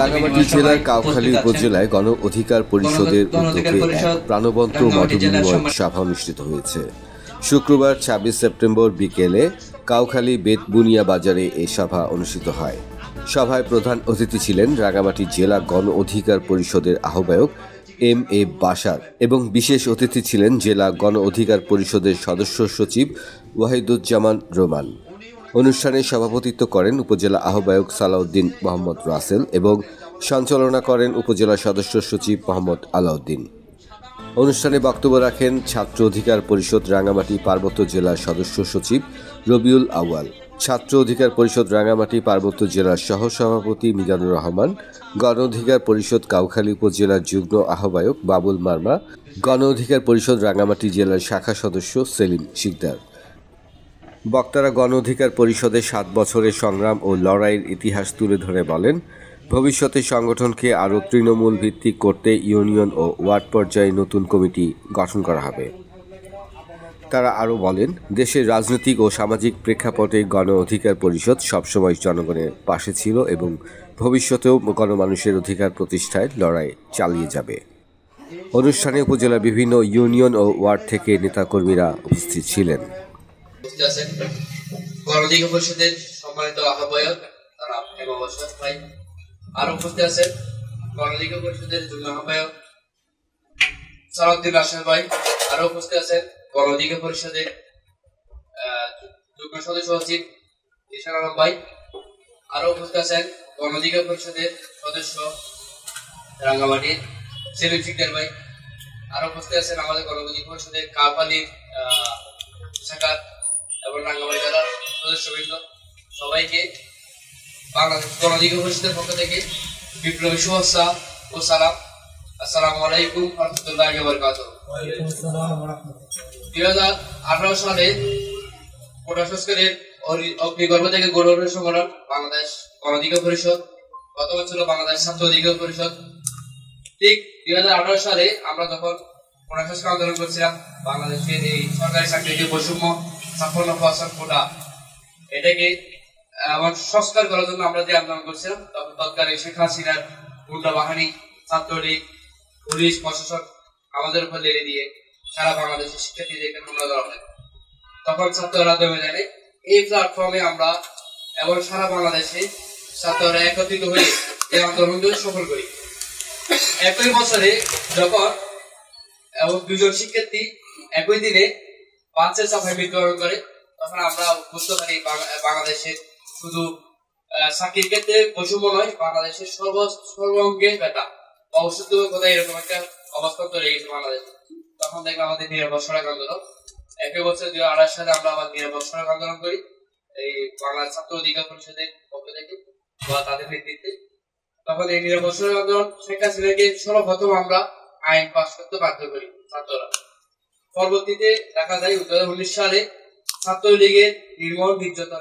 রাঙ্গামাটি জেলার কাউখালী উপজেলায় গণ অধিকার পরিষদের উদ্যোগে এক প্রাণবন্ত মতবিনিময় সভা অনুষ্ঠিত হয়েছে। শুক্রবার ২৬ সেপ্টেম্বর বিকেলে কাউখালী বেতবুনিয়া বাজারে এই সভা অনুষ্ঠিত হয়। সভায় প্রধান অতিথি ছিলেন রাঙ্গামাটি জেলা গণ অধিকার পরিষদের আহ্বায়ক এম.এ. বাশার এবং বিশেষ অতিথি ছিলেন জেলা গণ অধিকার পরিষদের সদস্য সচিব ওয়াহিদুজ্জামান রোমান। অনুষ্ঠানে সভাপতিত্ব করেন উপজেলা আহ্বায়ক সালাউদ্দিন মোহাম্মদ রাসেল এবং সঞ্চালনা করেন উপজেলা সদস্য সচিব মোহাম্মদ আলাউদ্দিন। অনুষ্ঠানে বক্তব্য রাখেন ছাত্র অধিকার পরিষদ রাঙ্গামাটি পার্বত্য জেলার সদস্য সচিব রবিউল আউয়াল, ছাত্র অধিকার পরিষদ রাঙ্গামাটি পার্বত্য জেলার সহসভাপতি মিজানুর রহমান, গণ অধিকার পরিষদ কাউখালী উপজেলার যুগ্ম আহ্বায়ক বাবুল মার্মা, গণ অধিকার পরিষদ রাঙ্গামাটি জেলার শাখা সদস্য সেলিম শিকদার। বক্তারা গণ অধিকার পরিষদের ৭ বছরের সংগ্রাম ও লড়াইয়ের ইতিহাস তুলে ধরে বলেন, ভবিষ্যতে সংগঠনকে আরও তৃণমূল ভিত্তিক করতে ইউনিয়ন ও ওয়ার্ড পর্যায়ে নতুন কমিটি গঠন করা হবে। তারা আরও বলেন, দেশের রাজনৈতিক ও সামাজিক প্রেক্ষাপটে গণ অধিকার পরিষদ সবসময় জনগণের পাশে ছিল এবং ভবিষ্যতেও গণমানুষের অধিকার প্রতিষ্ঠায় লড়াই চালিয়ে যাবে। অনুষ্ঠানে উপজেলার বিভিন্ন ইউনিয়ন ও ওয়ার্ড থেকে নেতাকর্মীরা উপস্থিত ছিলেন। গণ অধিকার পরিষদের সম্মানিত আহ্বায়ক ভাই আরো উপস্থিত আছেন, গণ অধিকার পরিষদের যুগ্ম আহ্বায়ক সালাউদ্দিন রাসেল ভাই আরো উপস্থিত আছেন, গণ অধিকার পরিষদের যুগ্ম সদস্য সচিব ঈশান আলম ভাই আরো উপস্থিত আছেন, গণ অধিকার পরিষদের সদস্য রাঙ্গামাটির সেলিম শিকদার ভাই আরো উপস্থিত আছেন, আমাদের গণ অধিকার পরিষদের কাউখালীর শাখা এবং রাঙ্গামাটি জেলার সদস্যবৃন্দ। সবাইকে বাংলাদেশ গণ অধিকার পরিষদের পক্ষ থেকে বিপ্লবী শুভেচ্ছা ও সালাম। আসসালামু আলাইকুম ওয়া রাহমাতুল্লাহি ওয়া বারাকাতুহু। ২০১৮ সালে কোটা সংস্কারের অগ্নিগর্ভ থেকে গড়ে ওঠা সংগঠন বাংলাদেশ গণ অধিকার পরিষদ, গত বছর বাংলাদেশ ছাত্র অধিকার পরিষদ। ঠিক ২০১৮ সালে আমরা যখন কোটা সংস্কার আন্দোলন করছিলাম, বাংলাদেশের এই সরকারি চাকরিতে বৈষম্য ৫৬% কোটা, এটাকে আবার সংস্কার করার জন্য আমরা যে আন্দোলন করছিলাম, তখন তৎকালীন শেখ হাসিনার গুন্ডা বাহিনী, ছাত্রলীগ, পুলিশ, প্রশাসন আমাদের উপর লেগে দিয়ে সারা বাংলাদেশের শিক্ষার্থীদেরকে হামলা করা হয়। তখন ছাত্ররা দমে যায়। এই প্ল্যাটফর্মে আমরা এবং সারা বাংলাদেশে ছাত্ররা একত্রিত হয়ে এই আন্দোলনকে সফল করি। একই বছরে যখন এবং ২ জন শিক্ষার্থী একই দিনে বাসের চাপায় মৃত্যুবরণ করে, তখন আমরা বুঝতে পারি বাংলাদেশের শুধু চাকরির ক্ষেত্রে বৈষম্য নয়, বাংলাদেশের সর্বাঙ্গে ব্যথা অবস্থিত কোথায় এরকম একটা অবস্থা তৈরি গেছে বাংলাদেশে। তখন দেখলাম আমাদের নিরাপদ সড়ক আন্দোলন। একই বছর ২০২৮ সালে আমরা আবার নিরাপদ সড়ক আন্দোলন করি এই বাংলাদেশ ছাত্র অধিকার পরিষদের পক্ষ থেকে বা তাদের নেতৃত্বে। তখন এই নিরাপদ সড়ক আন্দোলন শেখ হাসিনাকে সর্বপ্রথম আমরা আইন পাস করতে বাধ্য করি ছাত্ররা। পরবর্তীতে দেখা যায় ২০১৯ সালে ছাত্রলীগের নির্মম নির্যাতন